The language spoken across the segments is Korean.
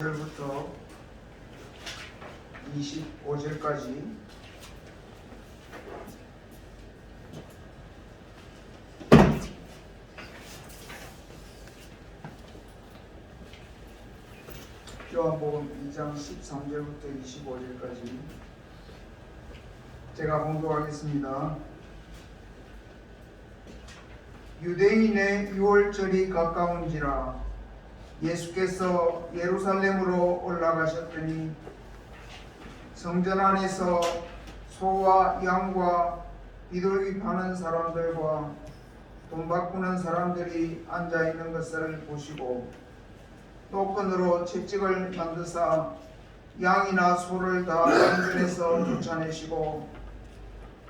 1절부터 25절까지 요한복음 2장 13절부터 25절까지 제가 봉독하겠습니다. 유대인의 유월절이 가까운지라 예수께서 예루살렘으로 올라가셨더니 성전 안에서 소와 양과 비둘기 파는 사람들과 돈 바꾸는 사람들이 앉아 있는 것을 보시고 노끈으로 채찍을 만드사 양이나 소를 다 성전에서 쫓아내시고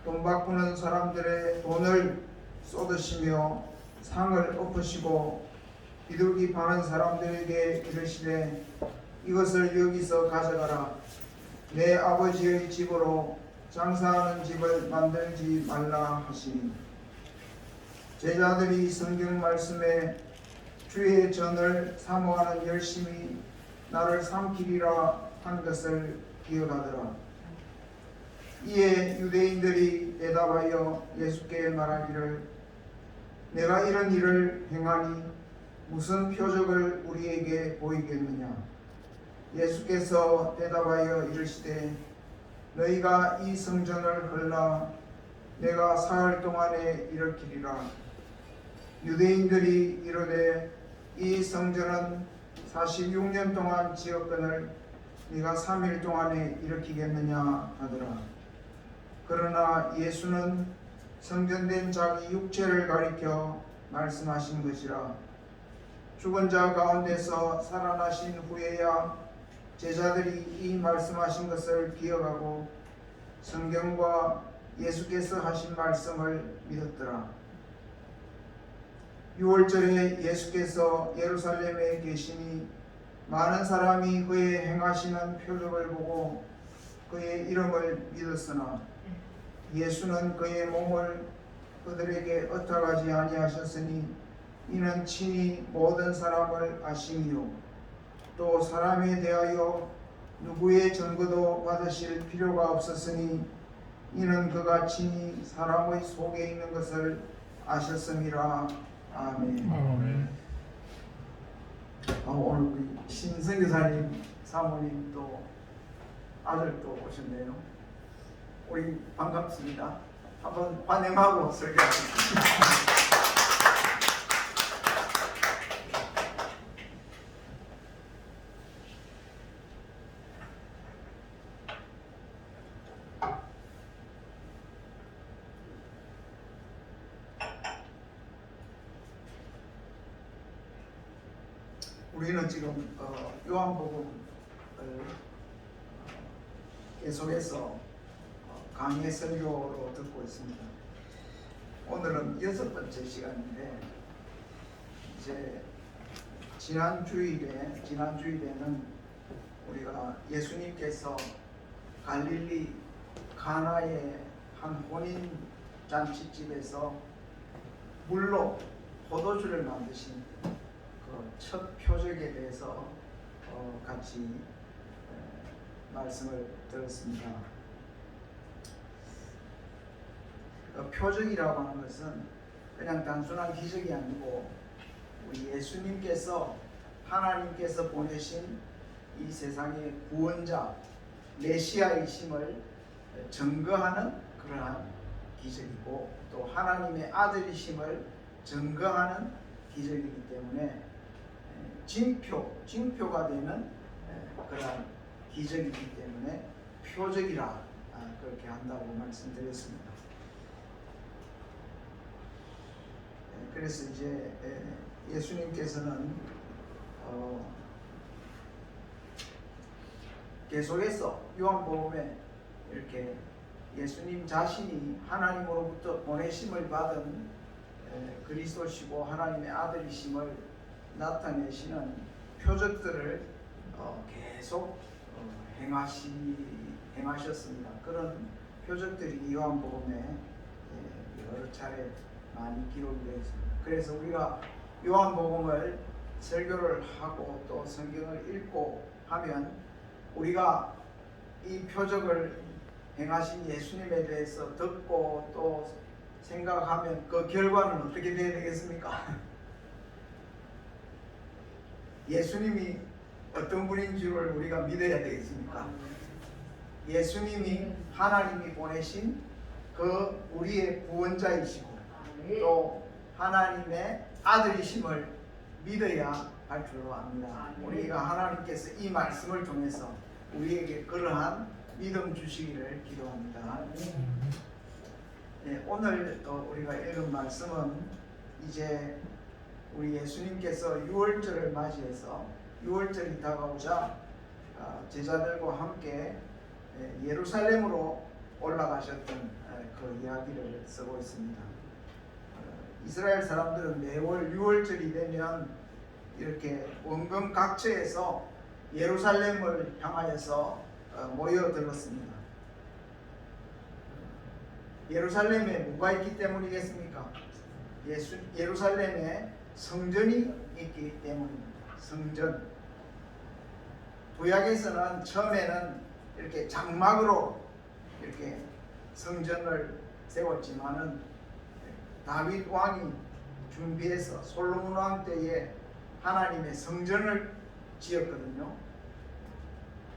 돈 바꾸는 사람들의 돈을 쏟으시며 상을 엎으시고 비둘기 파는 사람들에게 이르시되 이것을 여기서 가져가라. 내 아버지의 집으로 장사하는 집을 만들지 말라 하시니 제자들이 성경 말씀에 주의 전을 사모하는 열심이 나를 삼키리라 한 것을 기억하더라. 이에 유대인들이 대답하여 예수께 말하기를 내가 이런 일을 행하니 무슨 표적을 우리에게 보이겠느냐. 예수께서 대답하여 이르시되 너희가 이 성전을 헐라 내가 사흘 동안에 일으키리라. 유대인들이 이르되 이 성전은 46년 동안 지었거늘 네가 3일 동안에 일으키겠느냐 하더라. 그러나 예수는 성전된 자기 육체를 가리켜 말씀하신 것이라. 죽은 자 가운데서 살아나신 후에야 제자들이 이 말씀하신 것을 기억하고 성경과 예수께서 하신 말씀을 믿었더라. 6월절에 예수께서 예루살렘에 계시니 많은 사람이 그의 행하시는 표적을 보고 그의 이름을 믿었으나 예수는 그의 몸을 그들에게 의탁하지 아니하셨으니 이는 친히 모든 사람을 아심이요 또 사람에 대하여 누구의 증거도 받으실 필요가 없었으니 이는 그가 친히 사람의 속에 있는 것을 아셨음이라. 아멘. 아멘. 오늘 우리 신선교사님 사모님 또 아들 또 오셨네요. 우리 반갑습니다. 한번 환영하고 설교하겠습니다. 우리는 지금 요한복음을 계속해서 강의 설교로 듣고 있습니다. 오늘은 6번째 시간인데 이제 지난 주일에는 우리가 예수님께서 갈릴리 가나의 한 혼인 잔치집에서 물로 포도주를 만드신 첫 표적에 대해서 같이 말씀을 들었습니다. 표적이라고 하는 것은 그냥 단순한 기적이 아니고 우리 예수님께서 하나님께서 보내신 이 세상의 구원자 메시아이심을 증거하는 그러한 기적이고 또 하나님의 아들이심을 증거하는 기적이기 때문에 징표가 되는 그런 기적이기 때문에 표적이라 그렇게 한다고 말씀드렸습니다. 그래서 이제 예수님께서는 계속해서 요한복음에 이렇게 예수님 자신이 하나님으로부터 보내심을 받은 그리스도시고 하나님의 아들이심을 나타내시는 표적들을 계속 행하셨습니다. 그런 표적들이 요한복음에 여러 차례 많이 기록이 되어 있습니다. 그래서 우리가 요한복음을 설교를 하고 또 성경을 읽고 하면 우리가 이 표적을 행하신 예수님에 대해서 듣고 또 생각하면 그 결과는 어떻게 되어야 되겠습니까? 예수님이 어떤 분인 줄을 우리가 믿어야 되겠습니까? 예수님이 하나님이 보내신 그 우리의 구원자이시고 또 하나님의 아들이심을 믿어야 할 줄로 압니다. 우리가 하나님께서 이 말씀을 통해서 우리에게 그러한 믿음 주시기를 기도합니다. 네, 오늘 또 우리가 읽은 말씀은 이제 우리 예수님께서 유월절을 맞이해서 유월절이 다가오자 제자들과 함께 예루살렘으로 올라가셨던 그 이야기를 쓰고 있습니다. 이스라엘 사람들은 매월 유월절이 되면 이렇게 원근 각처에서 예루살렘을 향하여서 모여들었습니다. 예루살렘에 뭐가 있기 때문이겠습니까? 예루살렘에 성전이 있기 때문입니다. 성전. 구약에서는 처음에는 이렇게 장막으로 이렇게 성전을 세웠지만은 다윗 왕이 준비해서 솔로몬 왕 때에 하나님의 성전을 지었거든요.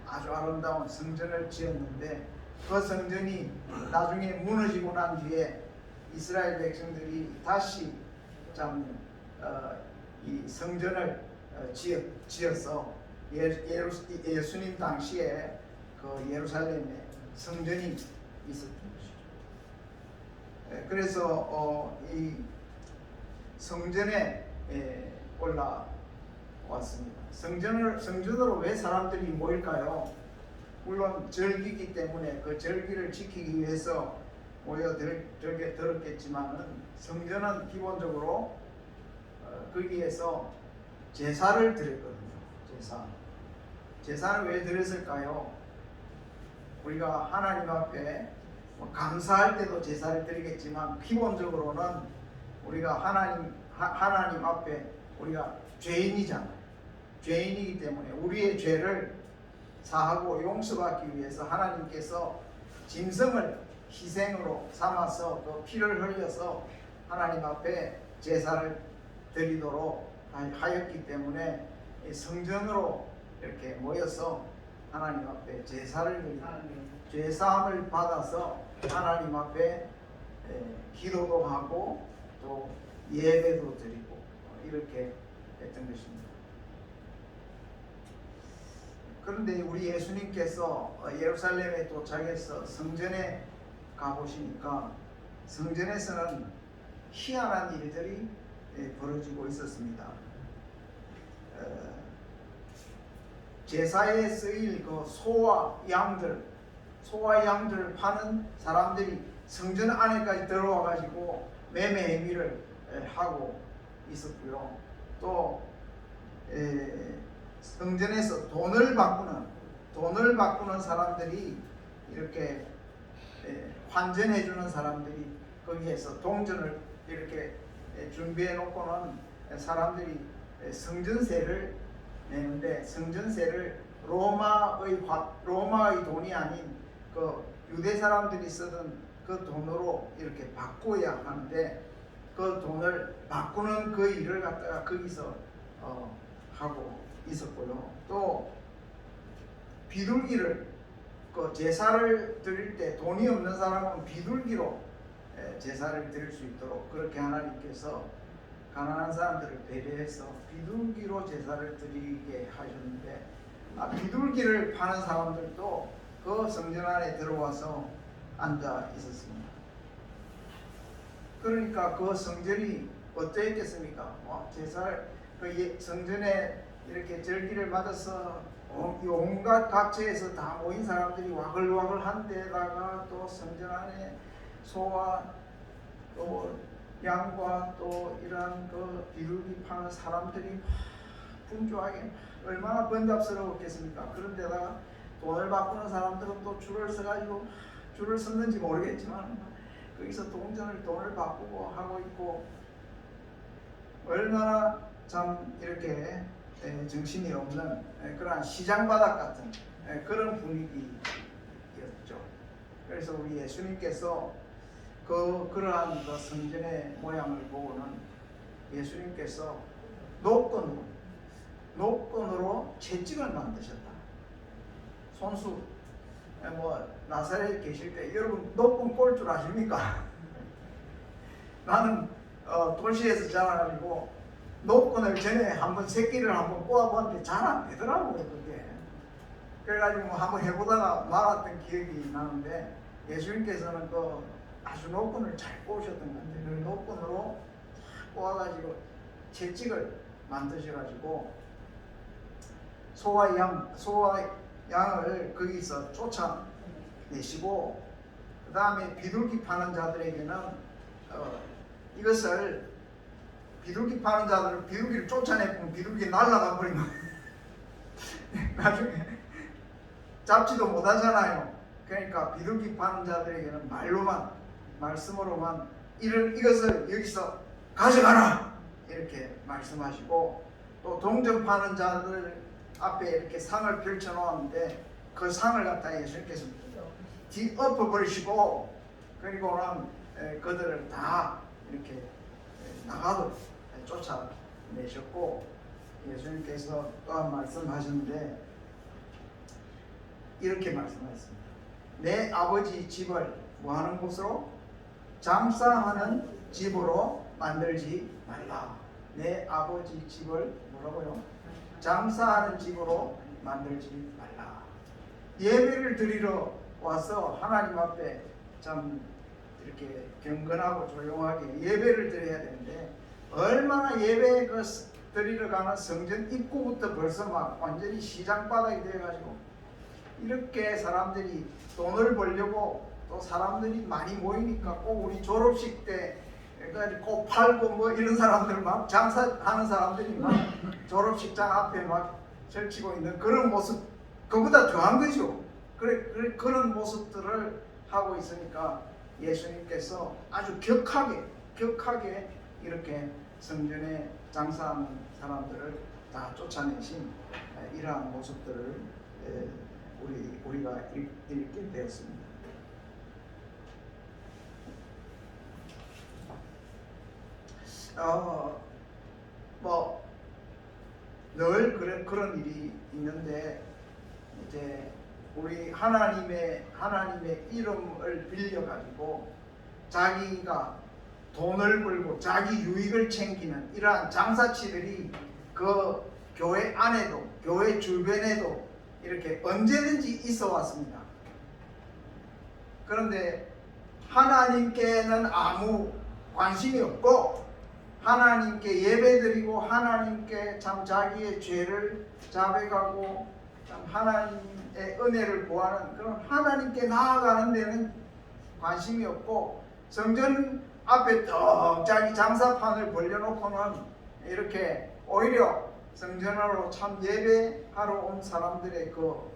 아주 아름다운 성전을 지었는데 그 성전이 나중에 무너지고 난 뒤에 이스라엘 백성들이 다시 이 성전을 지어서 예수님 당시에 그 예루살렘에 성전이 있었던 것이죠. 그래서 이 성전에 올라왔습니다. 성전으로 왜 사람들이 모일까요? 물론 절기이기 때문에 그 절기를 지키기 위해서 모여들었겠지만은 성전은 기본적으로 거기에서 제사를 드렸거든요. 제사는 왜 드렸을까요? 우리가 하나님 앞에 감사할 때도 제사를 드리겠지만 기본적으로는 우리가 하나님 앞에 우리가 죄인이잖아요. 죄인이기 때문에 우리의 죄를 사하고 용서받기 위해서 하나님께서 짐승을 희생으로 삼아서 그 피를 흘려서 하나님 앞에 제사를 드리도록 하였기 때문에 성전으로 이렇게 모여서 하나님 앞에 제사를 드리고 죄사함을 받아서 하나님 앞에 기도도 하고 또 예배도 드리고 이렇게 했던 것입니다. 그런데 우리 예수님께서 예루살렘에 도착해서 성전에 가보시니까 성전에서는 희한한 일들이 벌어지고 있었습니다. 제사에 쓰일 그 소와 양들을 파는 사람들이 성전 안에까지 들어와 가지고 매매 행위를 하고 있었고요. 또 성전에서 돈을 바꾸는 사람들이 이렇게 환전해 주는 사람들이 거기에서 동전을 이렇게 준비해 놓고는 사람들이 성전세를 내는데 성전세를 로마의 돈이 아닌 그 유대 사람들이 쓰던 그 돈으로 이렇게 바꿔야 하는데 그 돈을 바꾸는 그 일을 갖다가 거기서 하고 있었고요. 또 비둘기를 그 제사를 드릴 때 돈이 없는 사람은 비둘기로 제사를 드릴 수 있도록 그렇게 하나님께서 가난한 사람들을 배려해서 비둘기로 제사를 드리게 하셨는데 비둘기를 파는 사람들도 그 성전 안에 들어와서 앉아 있었습니다. 그러니까 그 성전이 어떠했겠습니까? 제사를 성전에 이렇게 절기를 맞아서 온갖 각처에서 다 모인 사람들이 와글와글한 데다가 또 성전 안에 소와 또 양과 또 이런 그 비둘기 파는 사람들이 분주하게 얼마나 번잡스러웠겠습니까? 그런데다가 돈을 바꾸는 사람들은 또 줄을 서가지고 줄을 섰는지 모르겠지만 거기서 돈을 바꾸고 하고 있고 얼마나 참 이렇게 정신이 없는 그러한 시장 바닥 같은 그런 분위기였죠. 그래서 우리 예수님께서 그러한 그 성전의 모양을 보고는 예수님께서 노건으로 채찍을 만드셨다. 손수 나사렛에 계실 때 여러분 노건 꼴 줄 아십니까? 나는 도시에서 자라가지고 노건을 전에 한번 새끼를 한번 꼬아봤는데 잘 안 되더라고요 그게. 그래가지고 한번 해보다가 말았던 기억이 나는데 예수님께서는 아주 노건을 잘 꼬으셨던 것 같아요. 그 노건으로 꼬아가지고 채찍을 만드셔가지고 소와 양을 거기서 쫓아내시고 그 다음에 비둘기 파는 자들에게는 이것을 비둘기 파는 자들은 비둘기를 쫓아내면 비둘기 날아가 버리면 나중에 잡지도 못하잖아요. 그러니까 비둘기 파는 자들에게는 말씀으로만 이것을 여기서 가져가라 이렇게 말씀하시고, 또 동전 파는 자들 앞에 이렇게 상을 펼쳐 놓았는데 그 상을 갖다 예수님께서 뒤엎어버리시고 그리고는 그들을 다 이렇게 나가도록 쫓아내셨고, 예수님께서 또한 말씀하셨는데 이렇게 말씀하셨습니다. 내 아버지 집을 뭐하는 곳으로? 장사하는 집으로 만들지 말라. 내 아버지 집을 뭐라고요? 장사하는 집으로 만들지 말라. 예배를 드리러 와서 하나님 앞에 참 이렇게 경건하고 조용하게 예배를 드려야 되는데, 얼마나 예배 드리러 가는 성전 입구부터 벌써 막 완전히 시장 바닥이 되어가지고 이렇게 사람들이 돈을 벌려고, 또 사람들이 많이 모이니까 꼭 우리 졸업식 때 꼭 팔고 이런 사람들 막 장사하는 사람들이 막 졸업식장 앞에 막 절치고 있는 그런 모습, 그보다 더한 거죠. 그런 모습들을 하고 있으니까 예수님께서 아주 격하게 이렇게 성전에 장사하는 사람들을 다 쫓아내신 이러한 모습들을 우리가 읽게 되었습니다. 늘 그런 일이 있는데, 이제 우리 하나님의 이름을 빌려 가지고 자기가 돈을 벌고 자기 유익을 챙기는 이러한 장사치들이 그 교회 안에도 교회 주변에도 이렇게 언제든지 있어 왔습니다. 그런데 하나님께는 아무 관심이 없고, 하나님께 예배드리고 하나님께 참 자기의 죄를 자백하고 참 하나님의 은혜를 구하는 그런 하나님께 나아가는 데는 관심이 없고, 성전 앞에 떡 자기 장사판을 벌려놓고는 이렇게 오히려 성전으로 참 예배하러 온 사람들의 그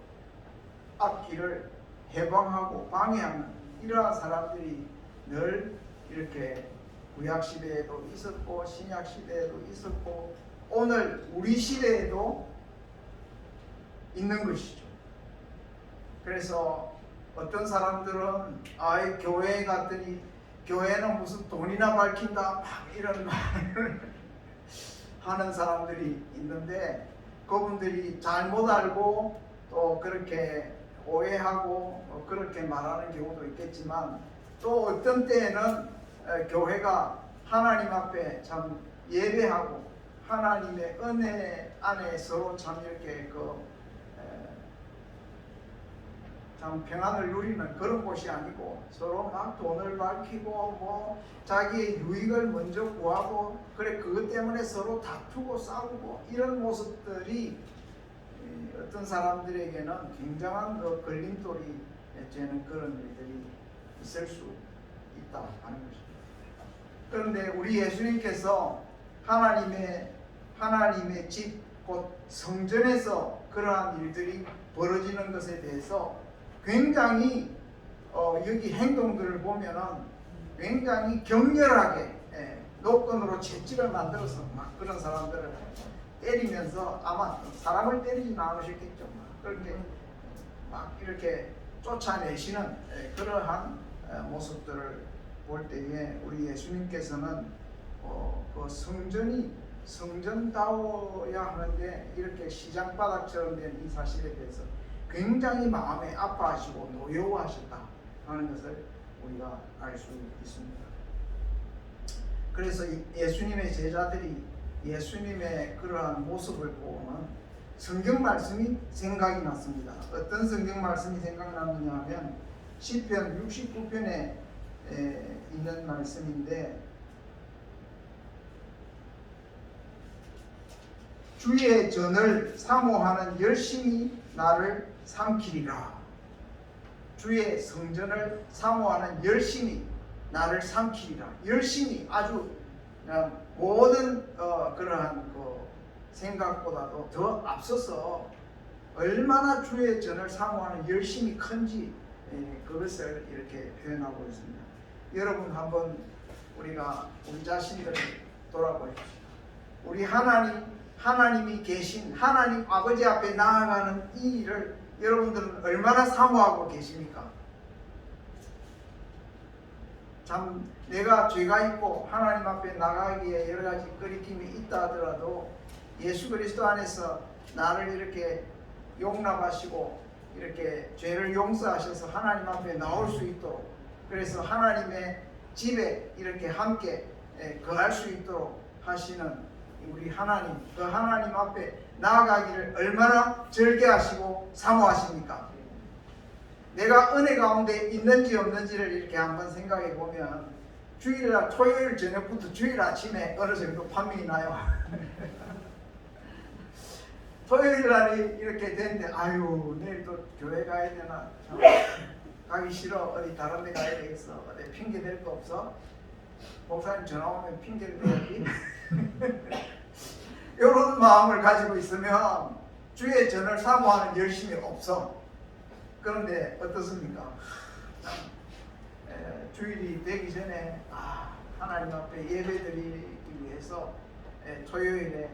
앞길을 해방하고 방해하는 이러한 사람들이 늘 이렇게 구약 시대에도 있었고 신약 시대에도 있었고 오늘 우리 시대에도 있는 것이죠. 그래서 어떤 사람들은 교회에 갔더니 교회는 무슨 돈이나 밝힌다 막 이런 말을 하는 사람들이 있는데, 그분들이 잘못 알고 또 그렇게 오해하고 그렇게 말하는 경우도 있겠지만, 또 어떤 때에는 교회가 하나님 앞에 참 예배하고 하나님의 은혜 안에 서로 참 이렇게 참 평안을 누리는 그런 곳이 아니고 서로 막 돈을 밝히고 자기의 유익을 먼저 구하고 그것 때문에 서로 다투고 싸우고 이런 모습들이 어떤 사람들에게는 굉장한 걸림돌이 되는 그런 일들이 있을 수 있다 하는 것입니다. 그런데 우리 예수님께서 하나님의 집, 곧 성전에서 그러한 일들이 벌어지는 것에 대해서 굉장히 여기 행동들을 보면은 굉장히 격렬하게 노건으로 채찍을 만들어서 막 그런 사람들을 때리면서 아마 사람을 때리지는 않으셨겠죠. 그렇게 막 이렇게 쫓아내시는 그러한 모습들을 볼 때에 우리 예수님께서는 그 성전다워야 하는데 이렇게 시장바닥처럼 된 이 사실에 대해서 굉장히 마음에 아파하시고 노여워하셨다 하는 것을 우리가 알 수 있습니다. 그래서 예수님의 제자들이 예수님의 그러한 모습을 보고는 성경 말씀이 생각이 났습니다. 어떤 성경 말씀이 생각나느냐 하면 시편 69편에 있는 말씀인데, 주의 전을 사모하는 열심이 나를 삼키리라. 주의 성전을 사모하는 열심이 나를 삼키리라. 열심히 아주 모든 그러한 생각보다도 더 앞서서 얼마나 주의 전을 사모하는 열심이 큰지 그것을 이렇게 표현하고 있습니다. 여러분 한번 우리가 우리 자신들을 돌아보십시오. 우리 하나님이 계신 하나님 아버지 앞에 나아가는 이 일을 여러분들은 얼마나 사모하고 계십니까? 참 내가 죄가 있고 하나님 앞에 나가기에 여러 가지 거리낌이 있다 하더라도 예수 그리스도 안에서 나를 이렇게 용납하시고 이렇게 죄를 용서하셔서 하나님 앞에 나올 수 있도록, 그래서 하나님의 집에 이렇게 함께 거할 수 있도록 하시는 우리 하나님, 그 하나님 앞에 나아가기를 얼마나 절개하시고 사모하십니까? 내가 은혜 가운데 있는지 없는지를 이렇게 한번 생각해 보면 주일날 토요일 저녁부터 주일 아침에 어느 정도 판명이 나요. 토요일 날이 이렇게 됐는데 아유 내일 또 교회 가야 되나, 가기 싫어, 어디 다른 데 가야 되겠어, 어디 핑계 댈 거 없어, 목사님 전화 오면 핑계를 대야지. 이런 마음을 가지고 있으면 주의 전을 사모하는 열심이 없어. 그런데 어떻습니까? 주일이 되기 전에 하나님 앞에 예배드리기 위해서 토요일에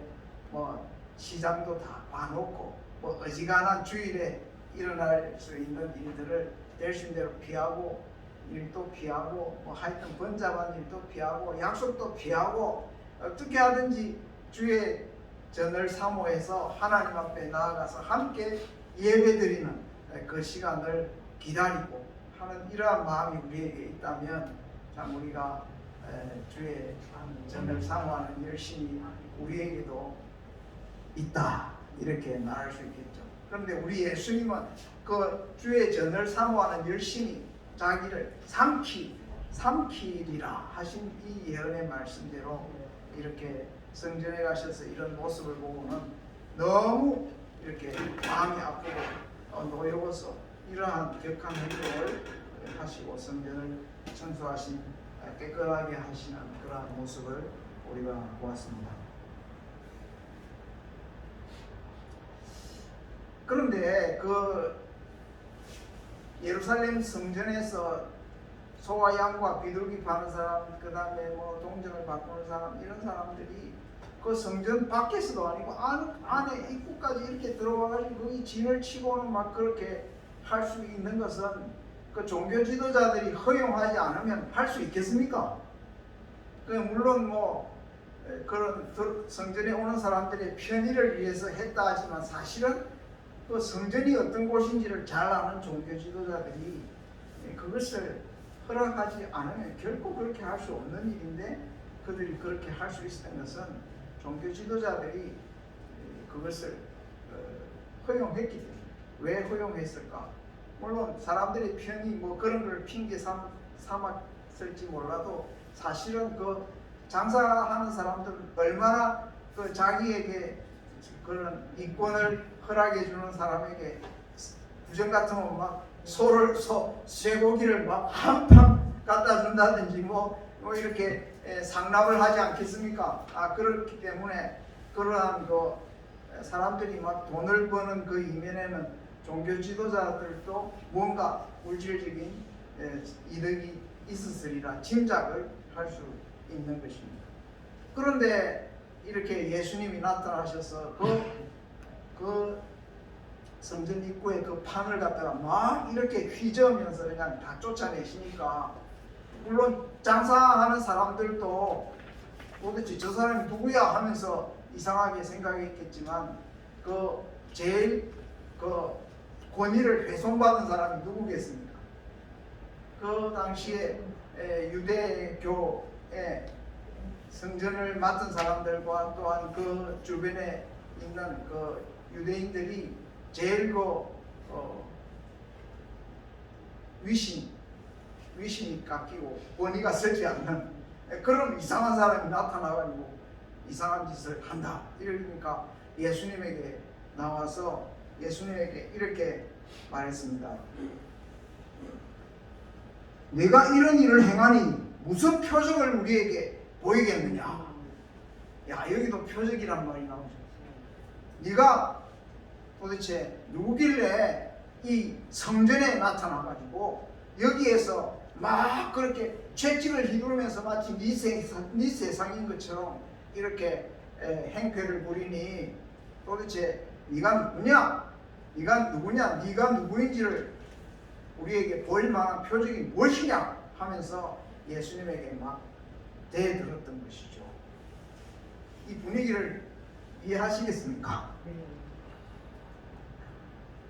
시장도 다 봐놓고 어지간한 주일에 일어날 수 있는 일들을 될수 대로 피하고, 일도 피하고 하여튼 번잡한 일도 피하고 약속도 피하고 어떻게 하든지 주의 전을 사모해서 하나님 앞에 나아가서 함께 예배드리는 그 시간을 기다리고 하는 이러한 마음이 우리에게 있다면 참 우리가 주의 전을 사모하는 열심이 우리에게도 있다 이렇게 말할 수 있겠죠. 그런데 우리 예수님은 그 주의 전을 사모하는 열심이 자기를 삼키리라 하신 이 예언의 말씀대로 이렇게 성전에 가셔서 이런 모습을 보고는 너무 이렇게 마음이 아프고 노여워서 이러한 격한 행동을 하시고 성전을 청소하신, 깨끗하게 하시는 그러한 모습을 우리가 보았습니다. 그런데 그 예루살렘 성전에서 소와 양과 비둘기 파는 사람, 그 다음에 동전을 바꾸는 사람, 이런 사람들이 그 성전 밖에서도 아니고 안에 입구까지 이렇게 들어와가지고 이 진을 치고는 막 그렇게 할 수 있는 것은 그 종교 지도자들이 허용하지 않으면 할 수 있겠습니까? 물론 그런 성전에 오는 사람들의 편의를 위해서 했다 하지만 사실은 그 성전이 어떤 곳인지를 잘 아는 종교 지도자들이 그것을 허락하지 않으면 결코 그렇게 할 수 없는 일인데, 그들이 그렇게 할 수 있었던 것은 종교 지도자들이 그것을 허용했기 때문에. 왜 허용했을까? 물론 사람들의 편이 그런 걸 핑계 삼았을지 몰라도 사실은 그 장사하는 사람들은 얼마나 그 자기에게 그런 이권을 허락해 주는 사람에게 부정 같으면 막 쇠고기를 막 한 판 갖다 준다든지 이렇게 상납을 하지 않겠습니까? 그렇기 때문에 그러한 사람들이 막 돈을 버는 그 이면에는 종교 지도자들도 뭔가 물질적인 이득이 있었으리라 짐작을 할 수 있는 것입니다. 그런데 이렇게 예수님이 나타나셔서 그 성전 입구에 그 판을 갖다가 막 이렇게 휘저으면서 그냥 다 쫓아내시니까, 물론 장사하는 사람들도 도대체 저 사람이 누구야 하면서 이상하게 생각했겠지만, 그 제일 그 권위를 훼손받은 사람이 누구겠습니까? 그 당시에 유대교의 성전을 맡은 사람들과 또한 그 주변에 있는 그 유대인들이 제일 위신이 깎이고 권위가 서지 않는 그런 이상한 사람이 나타나가지고 이상한 짓을 한다. 이러니까 예수님에게 나와서 예수님에게 이렇게 말했습니다. 내가 이런 일을 행하니 무슨 표적을 우리에게 보이겠느냐. 야, 여기도 표적이란 말이 나오죠. 네가 도대체 누구길래 이 성전에 나타나가지고 여기에서 막 그렇게 채찍을 휘두르면서 마치 네 세상인 것처럼 이렇게 행패를 부리니, 도대체 네가 누구냐? 네가 누구인지를 우리에게 보일 만한 표적이 무엇이냐 하면서 예수님에게 막 대들었던 것이죠. 이 분위기를 이해하시겠습니까?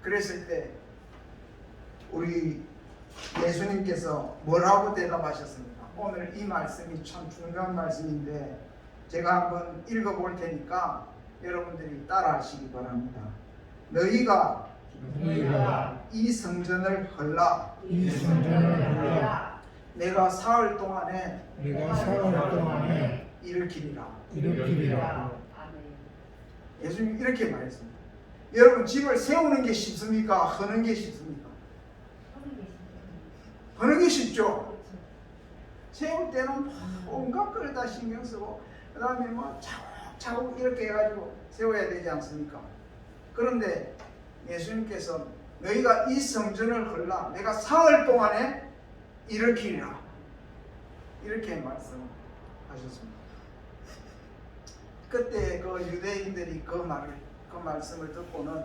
그랬을 때 우리 예수님께서 뭐라고 대답하셨습니까? 오늘 이 말씀이 참 중요한 말씀인데 제가 한번 읽어볼 테니까 여러분들이 따라하시기 바랍니다. 너희가 이 성전을 헐라 내가 사흘 동안에 일으키리라. 예수님이 이렇게 말했습니다. 여러분, 집을 세우는 게 쉽습니까? 하는 게 쉽습니까? 하는 게 쉽죠. 세울 때는 온갖 걸 다 신경 쓰고 그 다음에 뭐 차곡차곡 이렇게 해가지고 세워야 되지 않습니까? 그런데 예수님께서 너희가 이 성전을 헐라 내가 사흘 동안에 일으키리라 이렇게 말씀하셨습니다. 그때 그 유대인들이 그 말씀을 듣고는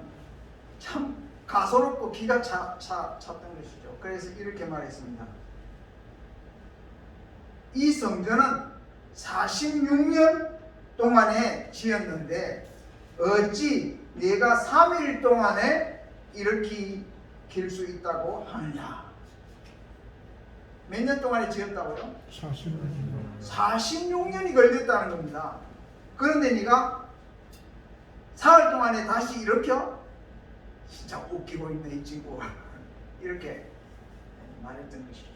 참 가소롭고 기가 찼던 것이죠. 그래서 이렇게 말했습니다. 이 성전은 46년 동안에 지었는데 어찌 내가 3일 동안에 일으킬 수 있다고 하느냐. 몇 년 동안에 지었다고요? 46년이 걸렸다는 겁니다. 그런데 네가 사흘 동안에 다시 일으켜? 진짜 웃기고 있네 이 친구. 이렇게 말했던 것이죠.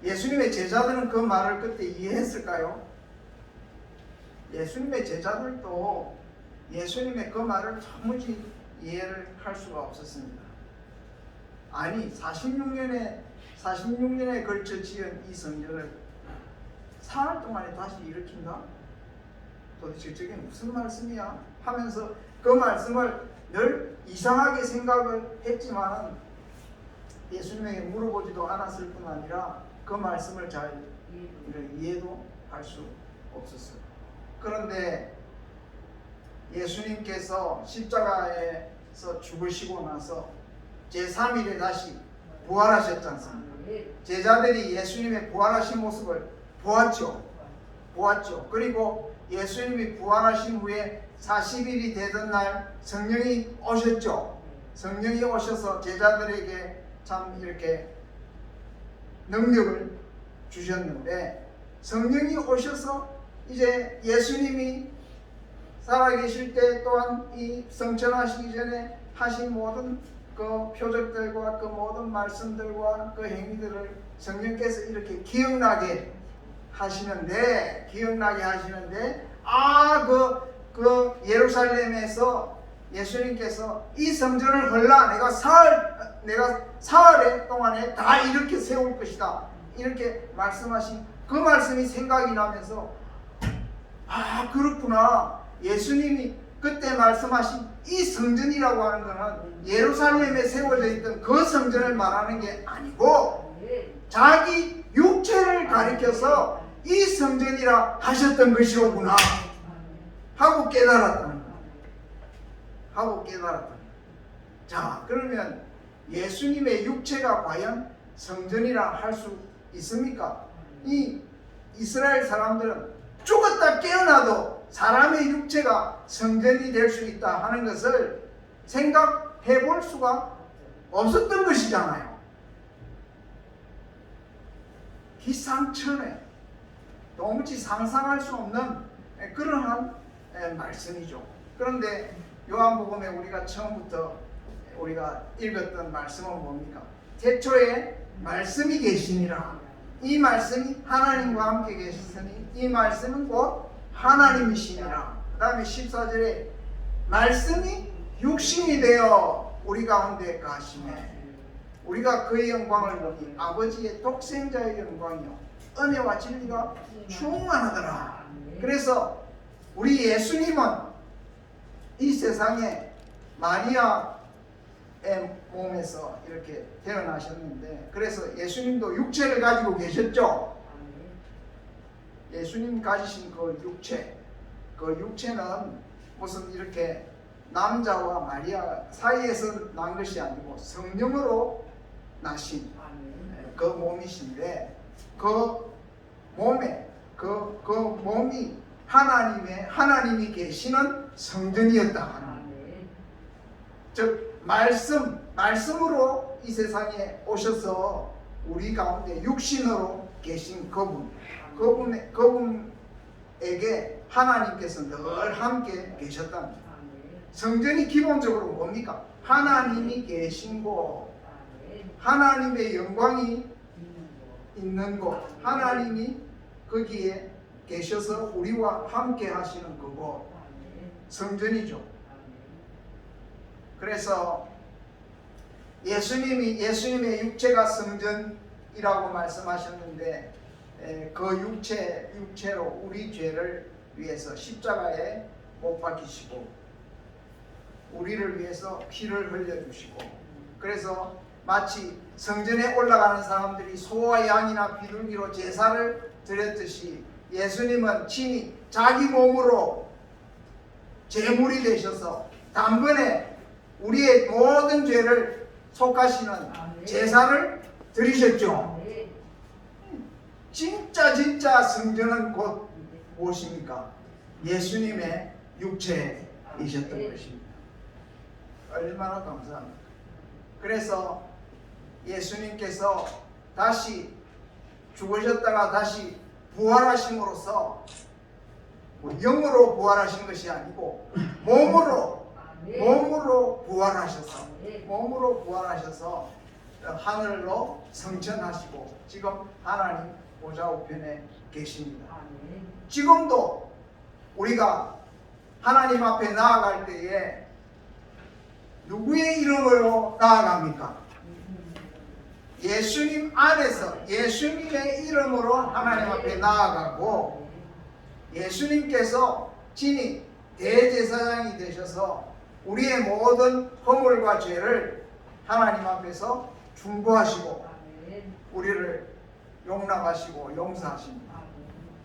예수님의 제자들은 그 말을 그때 이해했을까요? 예수님의 제자들도 예수님의 그 말을 도무지 이해를 할 수가 없었습니다. 아니 46년에 걸쳐 지은 이 성전을 사흘 동안에 다시 일으킨다? 도대체 저게 무슨 말씀이야? 하면서 그 말씀을 늘 이상하게 생각을 했지만 예수님에게 물어보지도 않았을 뿐 아니라 그 말씀을 잘 이해도 할 수 없었어요. 그런데 예수님께서 십자가에서 죽으시고 나서 제3일에 다시 부활하셨지 않습니까? 제자들이 예수님의 부활하신 모습을 보았죠. 그리고 예수님이 부활하신 후에 40일이 되던 날 성령이 오셨죠. 성령이 오셔서 제자들에게 참 이렇게 능력을 주셨는데, 성령이 오셔서 이제 예수님이 살아계실 때 또한 이 성천하시기 전에 하신 모든 그 표적들과 그 모든 말씀들과 그 행위들을 성령께서 이렇게 기억나게 하시는데 그 예루살렘에서 예수님께서 이 성전을 헐라 내가 사흘 동안에 다 이렇게 세울 것이다 이렇게 말씀하신 그 말씀이 생각이 나면서 그렇구나. 예수님이 그때 말씀하신 이 성전이라고 하는 것은 예루살렘에 세워져 있던 그 성전을 말하는 게 아니고 자기 육체를 가리켜서 이 성전이라 하셨던 것이로구나 하고 깨달았다는 거예요. 하고 깨달았다는 거예요. 자, 그러면 예수님의 육체가 과연 성전이라 할 수 있습니까? 이 이스라엘 사람들은 죽었다 깨어나도 사람의 육체가 성전이 될 수 있다 하는 것을 생각해 볼 수가 없었던 것이잖아요. 기상천외, 도무지 상상할 수 없는 그러한 말씀이죠. 그런데 요한복음에 우리가 처음부터 우리가 읽었던 말씀은 뭡니까? 태초에 말씀이 계시니라. 이 말씀이 하나님과 함께 계셨으니 이 말씀은 곧 하나님이시니라. 그 다음에 14절에 말씀이 육신이 되어 우리 가운데 가시네. 우리가 그의 영광을 보니 아버지의 독생자의 영광이요 은혜와 진리가 충만하더라. 그래서 우리 예수님은 이 세상에 마리아의 몸에서 이렇게 태어나셨는데, 그래서 예수님도 육체를 가지고 계셨죠. 예수님 가지신 그 육체는 무슨 이렇게 남자와 마리아 사이에서 난 것이 아니고 성령으로 나신 그 몸이신데, 그 몸에 그 몸이 하나님이 계시는 성전이었다 하는, 즉 말씀으로 이 세상에 오셔서 우리 가운데 육신으로 계신 그분에게 하나님께서 늘 함께 계셨답니다. 성전이 기본적으로 뭡니까? 하나님이 계신 곳, 하나님의 영광이 있는 곳, 하나님이 거기에 계셔서 우리와 함께 하시는 그곳, 성전이죠. 그래서 예수님의 육체가 성전이라고 말씀하셨는데, 그 육체로 우리 죄를 위해서 십자가에 못 박히시고 우리를 위해서 피를 흘려주시고, 그래서 마치 성전에 올라가는 사람들이 소와 양이나 비둘기로 제사를 드렸듯이 예수님은 친히 자기 몸으로 제물이 되셔서 단번에 우리의 모든 죄를 속하시는 제사를 드리셨죠. 진짜 성전은 곧 무엇입니까? 예수님의 육체이셨던 것입니다. 얼마나 감사합니까? 그래서 예수님께서 다시 죽으셨다가 다시 부활하심으로써 영으로 부활하신 것이 아니고 몸으로 부활하셔서 하늘로 승천하시고 지금 하나님 보좌 우편에 계십니다. 지금도 우리가 하나님 앞에 나아갈 때에 누구의 이름으로 나아갑니까? 예수님 안에서 예수님의 이름으로 하나님 앞에 나아가고, 예수님께서 친히 대제사장이 되셔서 우리의 모든 허물과 죄를 하나님 앞에서 중보하시고 우리를 용납하시고 용서하십니다.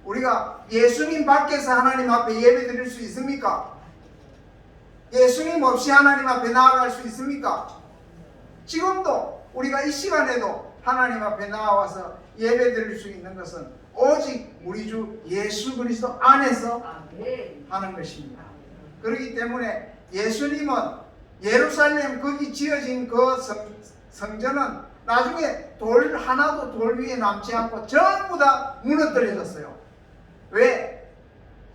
우리가 예수님 밖에서 하나님 앞에 예배 드릴 수 있습니까? 예수님 없이 하나님 앞에 나아갈 수 있습니까? 지금도 우리가 이 시간에도 하나님 앞에 나와서 예배 드릴 수 있는 것은 오직 우리 주 예수 그리스도 안에서 하는 것입니다. 그렇기 때문에 예수님은 예루살렘 거기 지어진 그 성전은 나중에 돌 하나도 돌 위에 남지 않고 전부 다 무너뜨려졌어요. 왜?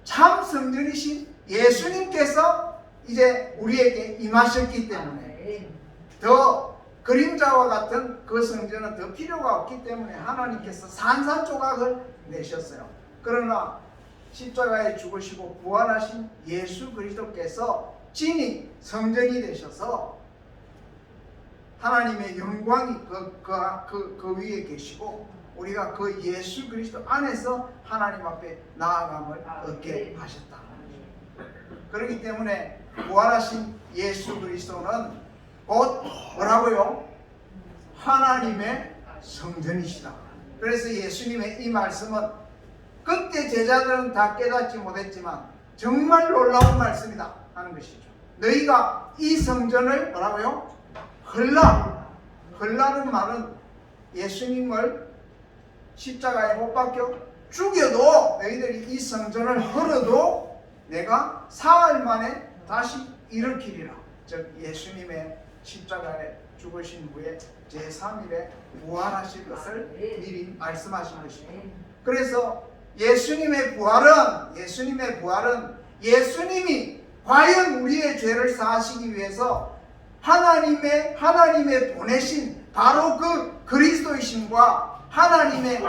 참 성전이신 예수님께서 이제 우리에게 임하셨기 때문에, 더 그림자와 같은 그 성전은 더 필요가 없기 때문에 하나님께서 산산조각을 내셨어요. 그러나 십자가에 죽으시고 부활하신 예수 그리스도께서 친히 성전이 되셔서 하나님의 영광이 그 위에 계시고 우리가 그 예수 그리스도 안에서 하나님 앞에 나아감을 얻게 하셨다. 그렇기 때문에 부활하신 예수 그리스도는 곧 뭐라고요? 하나님의 성전이시다. 그래서 예수님의 이 말씀은 그때 제자들은 다 깨닫지 못했지만 정말 놀라운 말씀이다 하는 것이죠. 너희가 이 성전을 뭐라고요? 헐라는 말은 예수님을 십자가에 못 박혀 죽여도 너희들이 이 성전을 헐어도 내가 사흘 만에 다시 일으키리라. 즉 예수님의 십자가에 죽으신 후에 제3일에 부활하실 것을 미리 말씀하신 것입니다. 그래서 예수님의 부활은 예수님이 과연 우리의 죄를 사하시기 위해서 하나님의 보내신 바로 그 그리스도이심과 하나님의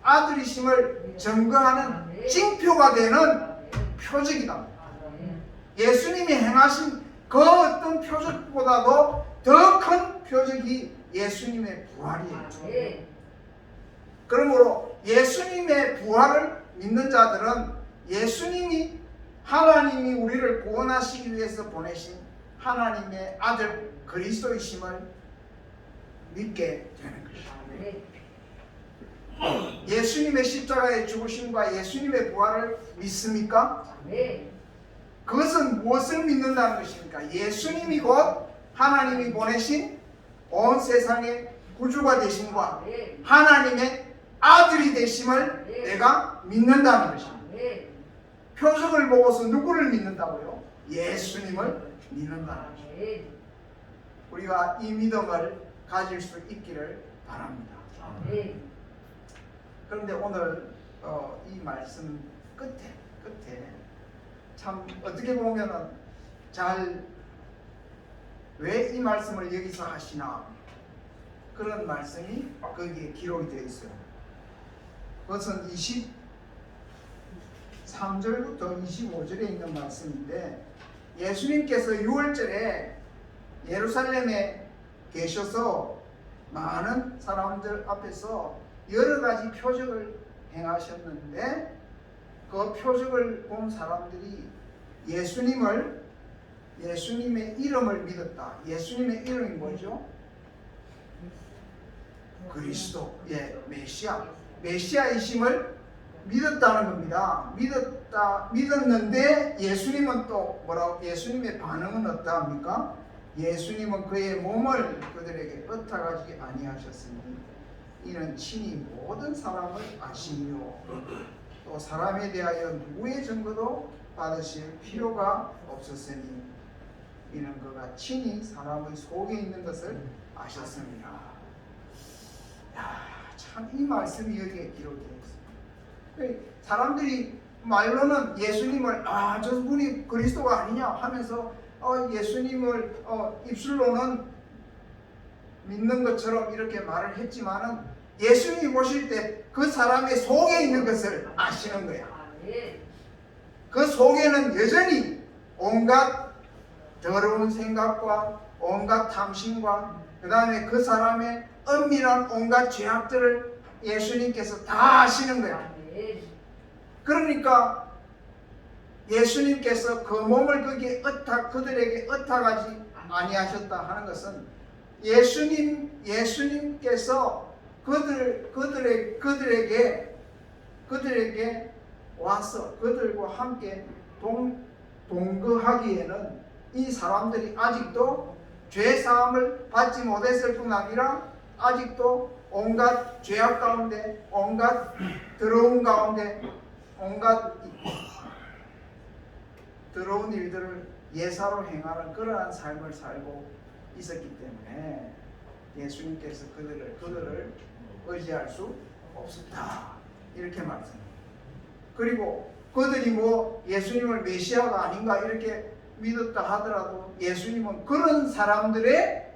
아들이심을 증거하는 징표가 되는 표적이다. 예수님이 행하신 그 어떤 표적보다도 더 큰 표적이 예수님의 부활이에요. 그러므로 예수님의 부활을 믿는 자들은 하나님이 우리를 구원하시기 위해서 보내신 하나님의 아들 그리스도이심을 믿게 되는 것입니다. 예수님의 십자가의 죽으심과 예수님의 부활을 믿습니까? 그것은 무엇을 믿는다는 것입니까? 예수님이 곧 하나님이 보내신 온 세상의 구주가 되심과 하나님의 아들이 되심을 내가 믿는다는 것입니다. 표적을 보고서 누구를 믿는다고요? 예수님을 믿는다는 것입니다. 우리가 이 믿음을 가질 수 있기를 바랍니다. 그런데 오늘 이 말씀 끝에 참 어떻게 보면은 왜 이 말씀을 여기서 하시나 그런 말씀이 거기에 기록이 되어 있어요. 그것은 23절부터 25절에 있는 말씀인데 예수님께서 6월절에 예루살렘에 계셔서 많은 사람들 앞에서 여러 가지 표적을 행하셨는데 그 표적을 본 사람들이 예수님의 이름을 믿었다. 예수님의 이름이 뭐죠? 그리스도, 메시아이심을 믿었다는 겁니다. 믿었는데 예수님은 또 예수님의 반응은 어떠합니까? 예수님은 그의 몸을 그들에게 흩어가지 아니하셨으니 이는 친히 모든 사람을 아시며 또 사람에 대하여 누구의 증거도 받으실 필요가 없었으니 이는 그가 친히 사람의 속에 있는 것을 아셨습니다. 참 이 말씀이 여기에 기록되어 있습니다. 사람들이 말로는 예수님을 저분이 그리스도가 아니냐 하면서 예수님을 입술로는 믿는 것처럼 이렇게 말을 했지만은 예수님이 보실 때 그 사람의 속에 있는 것을 아시는 거야. 그 속에는 여전히 온갖 더러운 생각과 온갖 탐심과 그 다음에 그 사람의 은밀한 온갖 죄악들을 예수님께서 다 아시는 거야. 그러니까 예수님께서 그 몸을 그들에게 ը타가지 아니하셨다 하는 것은 예수님께서 그들에게 와서 그들과 함께 동거하기에는 이 사람들이 아직도 죄 사함을 받지 못했을 뿐 아니라 아직도 온갖 죄악 가운데 온갖 더러운 가운데 온갖 더러운 일들을 예사로 행하는 그러한 삶을 살고 있었기 때문에 예수님께서 그들을 의지할 수 없었다 이렇게 말씀합니다. 그리고 그들이 예수님을 메시아가 아닌가 이렇게 믿었다 하더라도 예수님은 그런 사람들의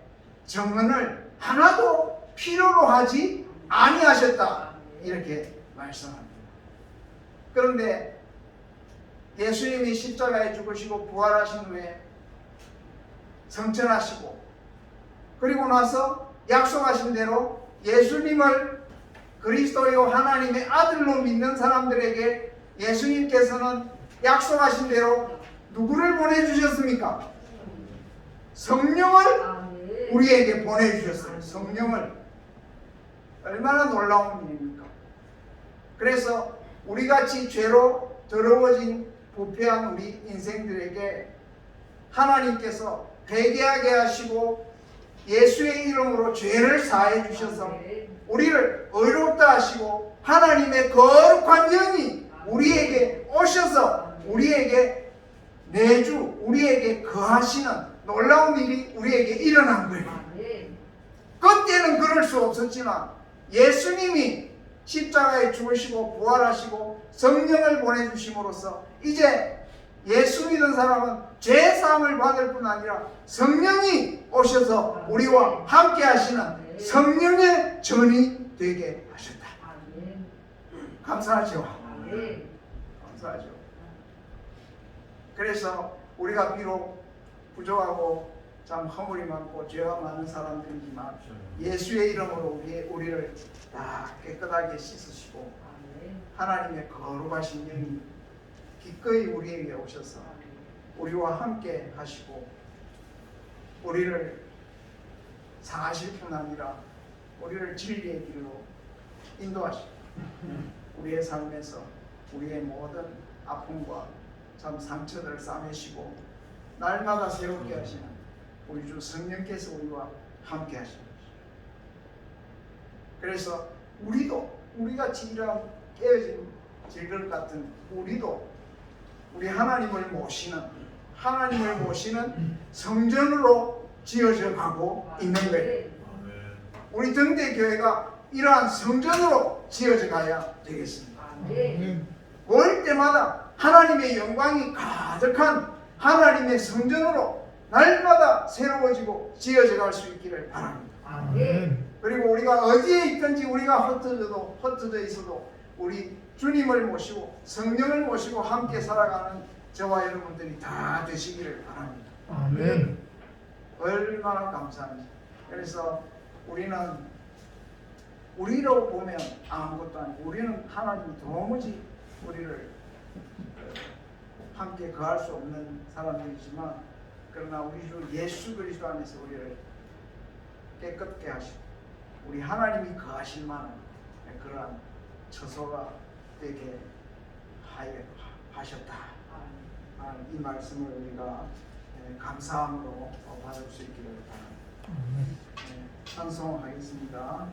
증언을 하나도 필요로 하지 아니하셨다 이렇게 말씀합니다. 그런데 예수님이 십자가에 죽으시고 부활하신 후에 성천하시고 그리고 나서 약속하신 대로 예수님을 그리스도요 하나님의 아들로 믿는 사람들에게 예수님께서는 약속하신 대로 누구를 보내주셨습니까? 성령을 우리에게 보내주셨어요. 성령을. 얼마나 놀라운 일입니까? 그래서 우리같이 죄로 더러워진 부패한 우리 인생들에게 하나님께서 회개하게 하시고 예수의 이름으로 죄를 사해 주셔서 우리를 의롭다 하시고 하나님의 거룩한 영이 우리에게 오셔서 우리에게 내주 우리에게 거하시는 놀라운 일이 우리에게 일어난 거예요. 그때는 그럴 수 없었지만 예수님이 십자가에 죽으시고 부활하시고 성령을 보내주심으로써 이제 예수 믿는 사람은 죄사함을 받을 뿐 아니라 성령이 오셔서 우리와 함께 하시는 성령의 전이 되게 하셨다. 감사하죠. 감사하죠. 그래서 우리가 비록 부족하고 참 허물이 많고 죄가 많은 사람들이지만 예수의 이름으로 우리를 다 깨끗하게 씻으시고 하나님의 거룩하신 영이 기꺼이 우리에게 오셔서 우리와 함께 하시고 우리를 사하실 뿐 아니라 우리를 진리의 길로 인도하시고 우리의 삶에서 우리의 모든 아픔과 참 상처들을 싸매시고 날마다 새롭게 하시는 우리 주 성령께서 우리와 함께 하시는 것입니다. 그래서 우리같이 이런 깨어진 질것 같은 우리도 우리 하나님을 모시는 성전으로 지어져 가고 있는 거예요. 우리 등대교회가 이러한 성전으로 지어져 가야 되겠습니다. 올 때마다 하나님의 영광이 가득한 하나님의 성전으로 날마다 새로워지고 지어져 갈 수 있기를 바랍니다. 그리고 우리가 어디에 있든지 우리가 흩어져 있어도 우리 주님을 모시고 성령을 모시고 함께 살아가는 저와 여러분들이 다 되시기를 바랍니다. 아멘. 얼마나 감사합니다. 그래서 우리로 보면 아무것도 아니고 우리는 하나님이 도무지 우리를 함께 거할 수 없는 사람들이지만 그러나 우리 주 예수 그리스도 안에서 우리를 깨끗게 하시고 우리 하나님이 거하실 만한 그러한 처소가 되게 하셨다. 이 말씀을 우리가 감사함으로 받을 수 있기를 바랍니다. 찬송하겠습니다.